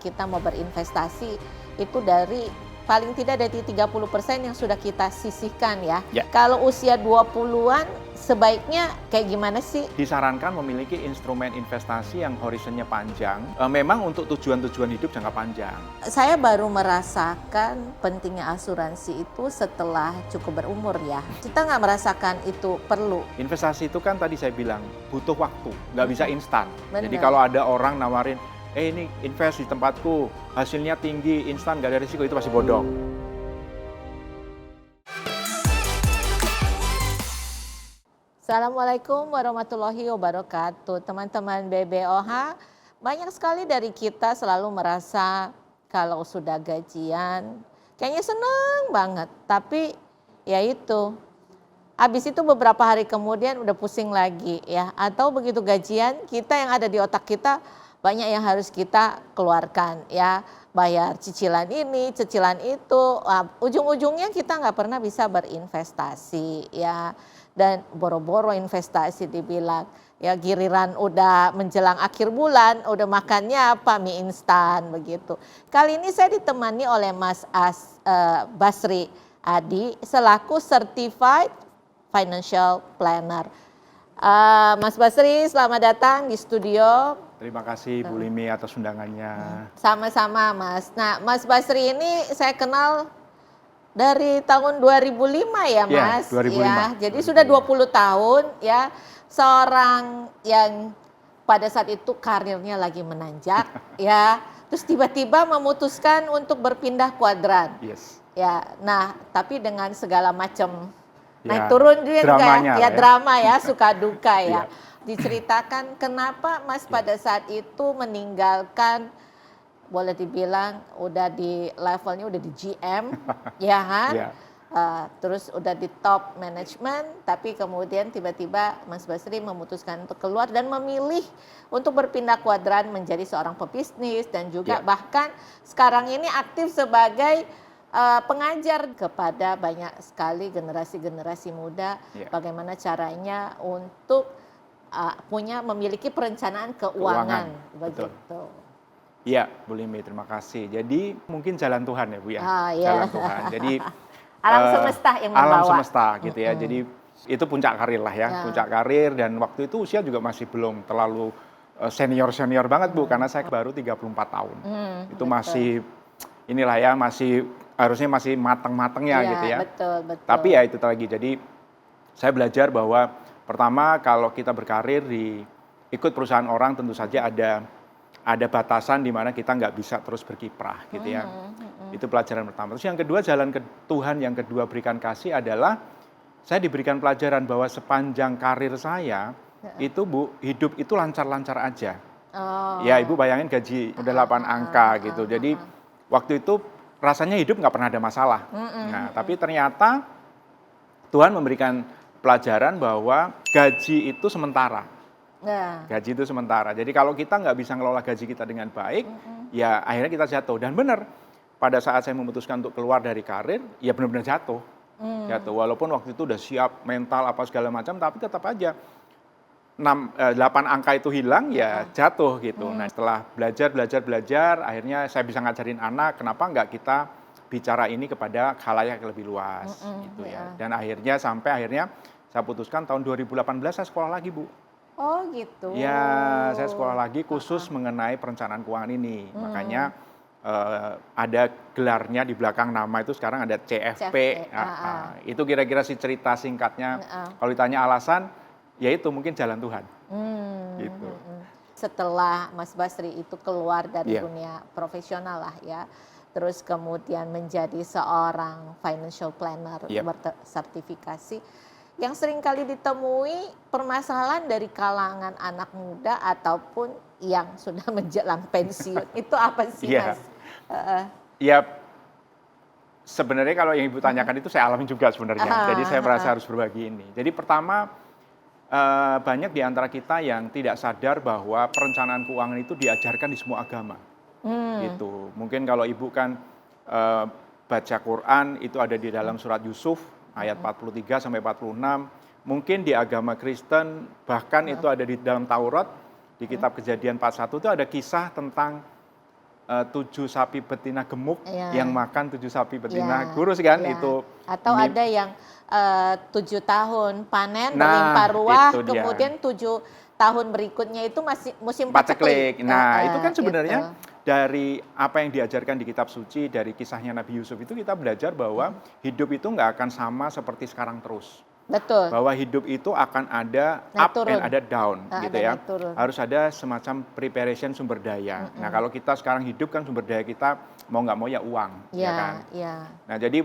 kita mau berinvestasi itu dari paling tidak dari 30% yang sudah kita sisihkan ya. Kalau usia 20-an sebaiknya kayak gimana sih? Disarankan memiliki instrumen investasi yang horizonnya panjang, memang untuk tujuan-tujuan hidup jangka panjang. Saya baru merasakan pentingnya asuransi itu setelah cukup berumur ya. Kita nggak merasakan itu perlu. Investasi itu kan tadi saya bilang butuh waktu, nggak bisa instan. Bener. Jadi kalau ada orang nawarin, ini invest di tempatku, hasilnya tinggi, instan, nggak ada risiko, itu pasti bodong. Assalamualaikum warahmatullahi wabarakatuh. Teman-teman BBOH, banyak sekali dari kita selalu merasa kalau sudah gajian, kayaknya seneng banget. Tapi ya itu, habis itu beberapa hari kemudian udah pusing lagi ya. Atau begitu gajian, kita yang ada di otak kita, banyak yang harus kita keluarkan ya, bayar cicilan ini, cicilan itu, ujung-ujungnya kita nggak pernah bisa berinvestasi ya, dan boro-boro investasi dibilang ya giliran udah menjelang akhir bulan, udah makannya apa, mie instan begitu. Kali ini saya ditemani oleh Mas Basri Adi selaku Certified Financial Planner. Mas Basri, selamat datang di studio. Terima kasih Bu Limi atas undangannya. Sama-sama Mas. Nah Mas Basri ini saya kenal dari tahun 2005 ya Mas. Ya, 2005. Ya, jadi sudah 20 tahun ya, seorang yang pada saat itu karirnya lagi menanjak ya, terus tiba-tiba memutuskan untuk berpindah kuadran. Yes. Ya, nah tapi dengan segala macam naik turun juga ya, drama ya, suka duka ya. Diceritakan kenapa Mas pada saat itu meninggalkan, boleh dibilang udah di levelnya udah di GM ya kan, terus udah di top management, tapi kemudian tiba-tiba Mas Basri memutuskan untuk keluar dan memilih untuk berpindah kuadran menjadi seorang pebisnis dan juga bahkan sekarang ini aktif sebagai pengajar kepada banyak sekali generasi-generasi muda bagaimana caranya untuk memiliki perencanaan keuangan. Begitu. Iya, Bu Limi, terima kasih. Jadi mungkin jalan Tuhan ya Bu ya, jalan Tuhan. Jadi alam semesta yang membawa. Alam semesta gitu ya. Jadi itu puncak karir lah ya, puncak karir, dan waktu itu usia juga masih belum terlalu senior banget Bu, karena saya baru 34 tahun. Itu masih inilah ya, masih harusnya masih mateng-matengnya gitu ya. Betul. Tapi ya itu lagi. Jadi saya belajar bahwa pertama kalau kita berkarir ikut perusahaan orang tentu saja ada batasan di mana kita nggak bisa terus berkiprah gitu ya. Itu pelajaran pertama. Terus yang kedua, jalan ke Tuhan yang kedua berikan kasih adalah saya diberikan pelajaran bahwa sepanjang karir saya itu Bu, hidup itu lancar-lancar aja. Ya Ibu bayangin gaji udah 8 angka gitu. Jadi waktu itu rasanya hidup nggak pernah ada masalah. Nah tapi ternyata Tuhan memberikan pelajaran bahwa gaji itu sementara. Gaji itu sementara. Jadi kalau kita nggak bisa ngelola gaji kita dengan baik, ya akhirnya kita jatuh. Dan benar, pada saat saya memutuskan untuk keluar dari karir, ya benar-benar jatuh. Jatuh. Walaupun waktu itu udah siap mental apa segala macam, tapi tetap aja 8 angka itu hilang, ya jatuh gitu. Nah setelah belajar, akhirnya saya bisa ngajarin anak, kenapa nggak kita bicara ini kepada khalayak yang lebih luas gitu ya. Dan akhirnya saya putuskan tahun 2018 saya sekolah lagi Bu. Oh gitu. Ya, saya sekolah lagi khusus mengenai perencanaan keuangan ini. Makanya ada gelarnya di belakang nama itu sekarang ada CFP. Itu kira-kira sih cerita singkatnya. Kalau ditanya alasan, ya itu mungkin jalan Tuhan. Gitu. Setelah Mas Basri itu keluar dari dunia profesional lah ya, terus kemudian menjadi seorang financial planner bersertifikasi, yang sering kali ditemui permasalahan dari kalangan anak muda ataupun yang sudah menjelang pensiun itu apa sih Mas? Ya sebenarnya kalau yang Ibu tanyakan itu saya alami juga sebenarnya. Jadi saya merasa harus berbagi ini. Jadi pertama, banyak di antara kita yang tidak sadar bahwa perencanaan keuangan itu diajarkan di semua agama. Gitu. Mungkin kalau Ibu kan baca Quran itu ada di dalam surat Yusuf ayat 43 sampai 46. Mungkin di agama Kristen bahkan itu ada di dalam Taurat, di kitab Kejadian 41 itu ada kisah tentang 7 sapi betina gemuk Iya. yang makan 7 sapi betina Iya, kurus kan iya. itu. Atau Ini ada yang 7 tahun panen Nah, berlimpah ruah, itu dia. kemudian 7 tahun berikutnya itu masih musim paceklik. paceklik. Nah, itu kan Gitu. sebenarnya dari apa yang diajarkan di kitab suci, dari kisahnya Nabi Yusuf itu kita belajar bahwa hidup itu nggak akan sama seperti sekarang terus. Betul. Bahwa hidup itu akan ada Naik up turun. and ada down gitu Ada ya. naik turun. Harus ada semacam preparation sumber daya. Nah, kalau kita sekarang hidup kan sumber daya kita mau nggak mau ya uang, ya kan. Iya. Nah, jadi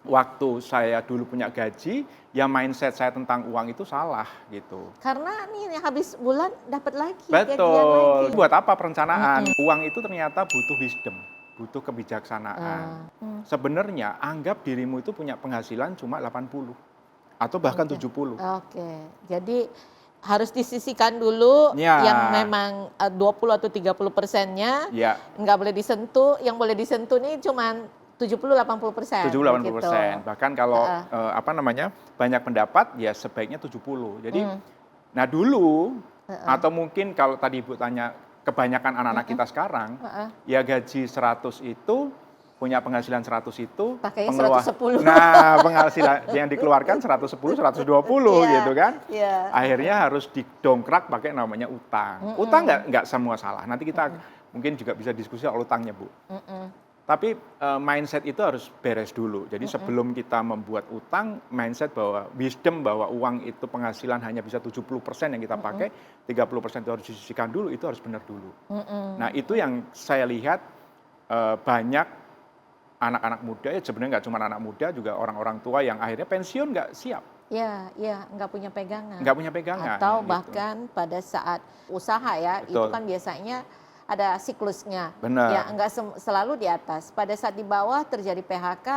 waktu saya dulu punya gaji, ya mindset saya tentang uang itu salah gitu. Karena nih habis bulan dapat lagi gajian Betul. lagi. Buat apa perencanaan? Uang itu ternyata butuh wisdom, butuh kebijaksanaan. Sebenarnya anggap dirimu itu punya penghasilan cuma 80 atau bahkan 70. Oke. Jadi harus disisihkan dulu Ya. yang memang 20 atau 30%-nya Ya, nggak boleh disentuh. Yang boleh disentuh nih cuma 70-80%. 70-80%. Gitu. Bahkan kalau banyak pendapat ya sebaiknya 70. Jadi nah dulu atau mungkin kalau tadi Ibu tanya kebanyakan anak-anak kita sekarang ya gaji 100 itu punya penghasilan 100 itu Pakainya 110. Nah, penghasilan yang dikeluarkan 110, 120 Iya, gitu kan. iya. Akhirnya harus didongkrak pakai namanya utang. Utang nggak semua salah. Nanti kita mungkin juga bisa diskusi soal utangnya, Bu. Tapi mindset itu harus beres dulu. Jadi sebelum kita membuat utang, mindset bahwa wisdom bahwa uang itu penghasilan hanya bisa 70% yang kita pakai, 30% itu harus disisihkan dulu, itu harus benar dulu. Nah, itu yang saya lihat banyak anak-anak muda, ya sebenarnya nggak cuma anak muda, juga orang-orang tua yang akhirnya pensiun nggak siap. Iya, nggak punya pegangan. Nggak punya pegangan. Atau gitu. bahkan pada saat usaha ya, itu Betul. kan biasanya ada siklusnya. Benar. Ya, nggak selalu di atas. Pada saat di bawah terjadi PHK,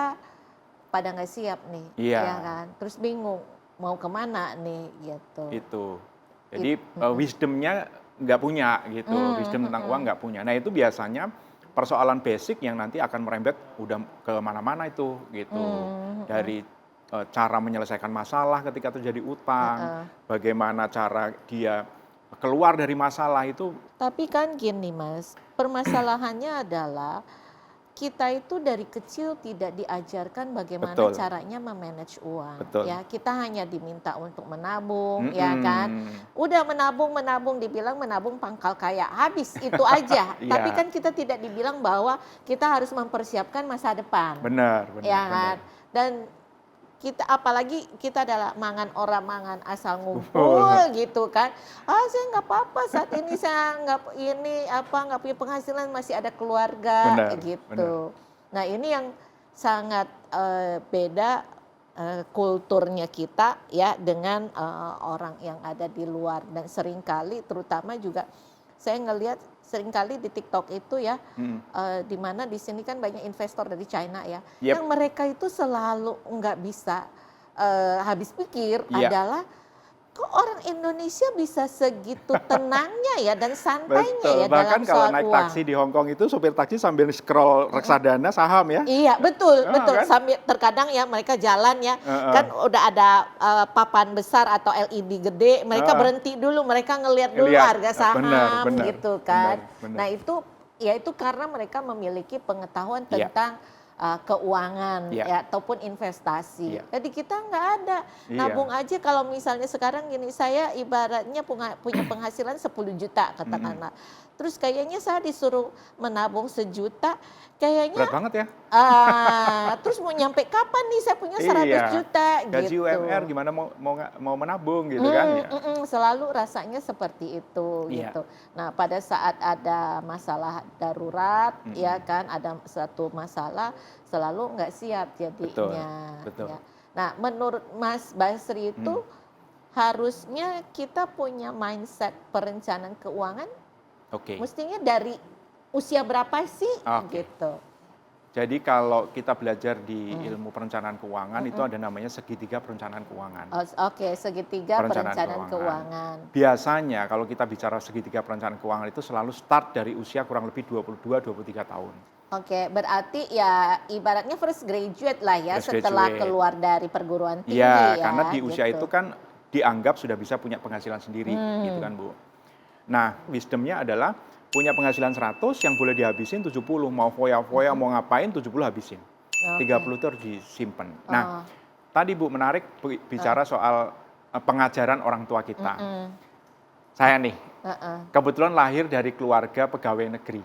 pada nggak siap nih. Iya. Ya kan? Terus bingung mau kemana nih gitu. Itu. Jadi wisdomnya nggak punya gitu, wisdom tentang uang nggak punya. Nah, itu biasanya persoalan basic yang nanti akan merembet udah ke mana-mana itu gitu. Dari cara menyelesaikan masalah ketika terjadi utang, bagaimana cara dia keluar dari masalah itu. Tapi kan gini Mas, permasalahannya adalah kita itu dari kecil tidak diajarkan bagaimana Betul. caranya memanage uang. Betul. Ya, kita hanya diminta untuk menabung, ya kan. Udah menabung, dibilang menabung pangkal kaya, habis itu aja. Iya. Tapi kan kita tidak dibilang bahwa kita harus mempersiapkan masa depan. Benar, Ya kan. Dan kita apalagi kita adalah mangan asal ngumpul gitu kan. Saya nggak apa-apa saat ini, saya nggak punya penghasilan, masih ada keluarga. Benar, gitu. Nah, ini yang sangat beda kulturnya kita ya dengan orang yang ada di luar. Dan seringkali terutama juga saya ngelihat seringkali di TikTok itu ya, di mana di sini kan banyak investor dari China ya, Yep. yang mereka itu selalu nggak bisa habis pikir Iya. adalah kok orang Indonesia bisa segitu tenangnya ya dan santainya Betul. ya Bahkan dalam kalau soal naik uang. taksi di Hong Kong itu sopir taksi sambil scroll reksadana saham ya. Iya betul Kan? sambil terkadang ya mereka jalan ya kan udah ada papan besar atau LED gede, mereka berhenti dulu, mereka ngelihat dulu Lihat. harga saham Benar. gitu kan. Benar. Nah itu karena mereka memiliki pengetahuan Iya. tentang keuangan Iya. ya ataupun investasi. Iya. Jadi kita nggak ada Iya. nabung aja. Kalau misalnya sekarang gini, saya ibaratnya punya penghasilan 10 juta katakanlah. Terus kayaknya saya disuruh menabung 1 juta, kayaknya Berat banget ya. terus mau nyampe kapan nih saya punya 100 Iya. juta Gaji gitu. UMR gimana mau menabung gitu kan ya. Selalu rasanya seperti itu Iya. gitu. Nah, pada saat ada masalah darurat ya kan, ada satu masalah selalu nggak siap jadinya. Betul. Ya. Nah, menurut Mas Basri itu harusnya kita punya mindset perencanaan keuangan Oke. mestinya dari usia berapa sih Oke. gitu. Jadi kalau kita belajar di ilmu perencanaan keuangan itu ada namanya segitiga perencanaan keuangan. Oke, segitiga perencanaan keuangan. Biasanya kalau kita bicara segitiga perencanaan keuangan itu selalu start dari usia kurang lebih 22-23 tahun. Oke, berarti ya ibaratnya fresh graduate lah ya Fresh setelah graduate. keluar dari perguruan tinggi Iya, ya. karena di usia gitu. itu kan dianggap sudah bisa punya penghasilan sendiri gitu kan Bu. Nah, wisdomnya adalah punya penghasilan 100 yang boleh dihabisin 70, mau foya-foya, mau ngapain 70 habisin. 30 itu harus disimpan. Nah, tadi Bu menarik bicara soal pengajaran orang tua kita. Saya nih, kebetulan lahir dari keluarga pegawai negeri.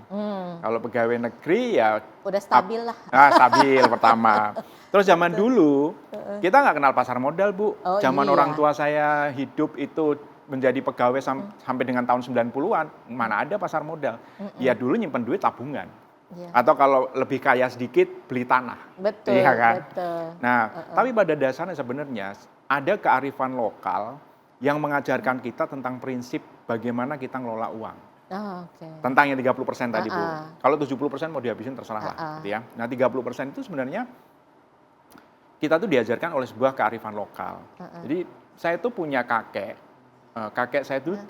Kalau pegawai negeri ya udah stabil lah. Stabil pertama. Terus zaman dulu kita nggak kenal pasar modal, Bu. Zaman orang tua saya hidup itu menjadi pegawai sampai dengan tahun 90-an, mana ada pasar modal. Ya dulu nyimpen duit tabungan. Atau kalau lebih kaya sedikit beli tanah. Betul, iya kan? betul. Nah, tapi pada dasarnya sebenarnya ada kearifan lokal yang mengajarkan kita tentang prinsip bagaimana kita ngelola uang. Tentang yang 30% tadi, Bu. Kalau 70% mau dihabisin terserah lah, gitu ya. Nah, 30% itu sebenarnya kita tuh diajarkan oleh sebuah kearifan lokal. Jadi, saya tuh punya kakek. Kakek saya dulu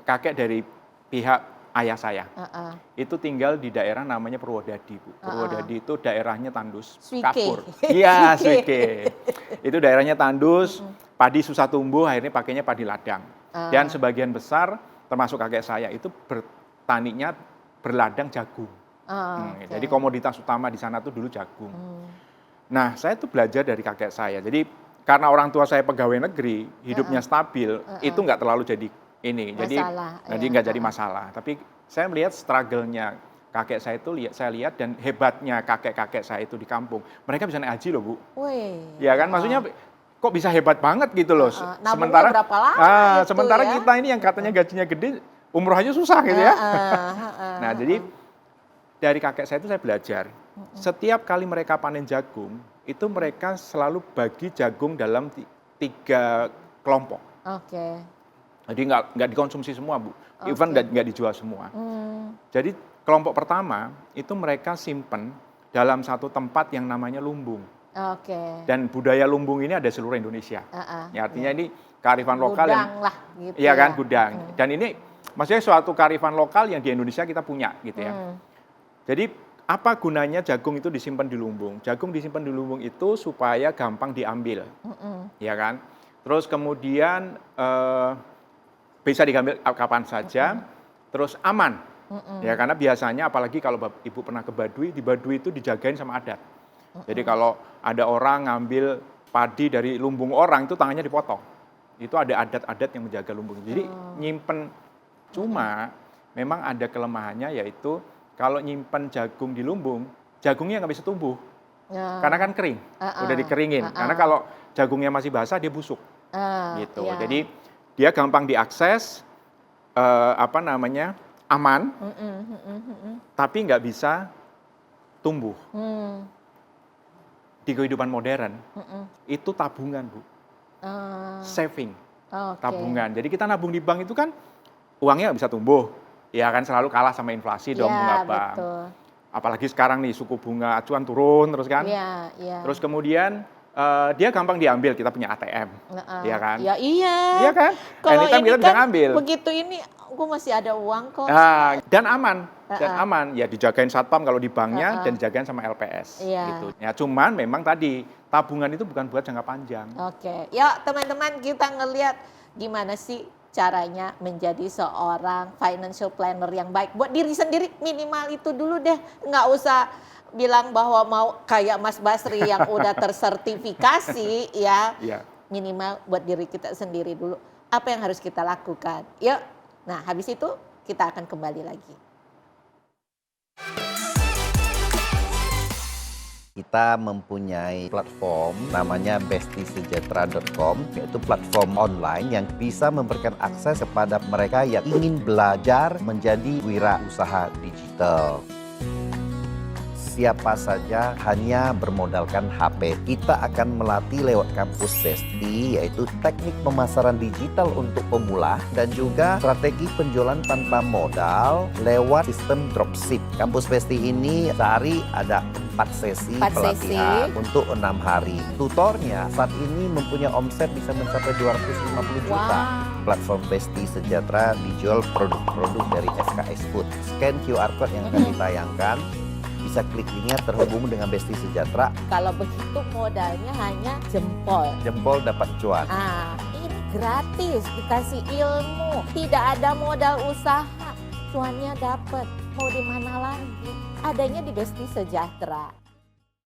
kakek dari pihak ayah saya. Itu tinggal di daerah namanya Purwodadi, Bu. Purwodadi itu daerahnya tandus, kapur. Iya, Swike. Itu daerahnya tandus, padi susah tumbuh, akhirnya pakainya padi ladang. Dan sebagian besar, termasuk kakek saya, itu bertaninya berladang jagung. Jadi komoditas utama di sana tuh dulu jagung. Nah, saya tuh belajar dari kakek saya. Jadi karena orang tua saya pegawai negeri, hidupnya stabil, itu nggak terlalu jadi ini. Jadi nggak jadi masalah. Tapi saya melihat struggle-nya kakek saya itu, saya lihat dan hebatnya kakek-kakek saya itu di kampung. Mereka bisa naik haji loh, Bu. Ya kan, maksudnya kok bisa hebat banget gitu loh. Sementara berapa lama sementara kita ini yang katanya gajinya gede, umroh aja susah gitu ya. Nah, jadi dari kakek saya itu saya belajar. Setiap kali mereka panen jagung, itu mereka selalu bagi jagung dalam 3 kelompok. Jadi nggak dikonsumsi semua, Bu. Even nggak dijual semua. Jadi kelompok pertama itu mereka simpen dalam satu tempat yang namanya lumbung. Dan budaya lumbung ini ada seluruh Indonesia. Ya, artinya ini kearifan lokal gudang yang lah, gitu iya kan, gudang. Dan ini maksudnya suatu kearifan lokal yang di Indonesia kita punya gitu ya. Jadi apa gunanya jagung itu disimpan di lumbung? Jagung disimpan di lumbung itu supaya gampang diambil, ya kan? Terus kemudian bisa diambil kapan saja, terus aman, ya karena biasanya apalagi kalau Ibu pernah ke Baduy, di Baduy itu dijagain sama adat. Jadi kalau ada orang ngambil padi dari lumbung orang itu tangannya dipotong, itu ada adat-adat yang menjaga lumbung. Jadi nyimpen, cuma memang ada kelemahannya yaitu kalau nyimpen jagung di lumbung, jagungnya nggak bisa tumbuh. Karena kan kering, udah dikeringin. Karena kalau jagungnya masih basah, dia busuk. Gitu. Jadi dia gampang diakses, aman, tapi nggak bisa tumbuh. Di kehidupan modern, itu tabungan, Bu. Saving, tabungan. Jadi kita nabung di bank itu kan, uangnya nggak bisa tumbuh. Ya kan selalu kalah sama inflasi dong bunga bank. Apalagi sekarang nih suku bunga acuan turun terus kan. Terus kemudian dia gampang diambil, kita punya ATM. Ya kan? Ya iya. Iya kan? Kalau anytime ini kita kan bisa ngambil. Begitu ini gue masih ada uang kok. Dan aman. Dan aman. Ya dijagain satpam kalau di banknya dan dijagain sama LPS. Gitu. Ya cuman memang tadi tabungan itu bukan buat jangka panjang. Yuk teman-teman kita ngelihat gimana sih caranya menjadi seorang financial planner yang baik. Buat diri sendiri minimal itu dulu deh. Nggak usah bilang bahwa mau kayak Mas Basri yang udah tersertifikasi ya. Minimal buat diri kita sendiri dulu. Apa yang harus kita lakukan? Yuk. Nah habis itu kita akan kembali lagi. Kita mempunyai platform namanya bestisejahtera.com, yaitu platform online yang bisa memberikan akses kepada mereka yang ingin belajar menjadi wirausaha digital. Siapa saja hanya bermodalkan HP. Kita akan melatih lewat kampus Besti, yaitu teknik pemasaran digital untuk pemula dan juga strategi penjualan tanpa modal lewat sistem dropship. Kampus Besti ini sehari ada 4 sesi pelatihan untuk 6 hari. Tutornya saat ini mempunyai omset bisa mencapai 250 juta. Platform Besti Sejahtera dijual produk-produk dari SKS Food. Scan QR Code yang akan ditayangkan. Bisa klik linknya terhubung dengan Besti Sejahtera. Kalau begitu modalnya hanya jempol. Jempol dapat cuan. Ini gratis, dikasih ilmu, tidak ada modal usaha. cuannya dapat. Mau di mana lagi? Adanya di Besti Sejahtera.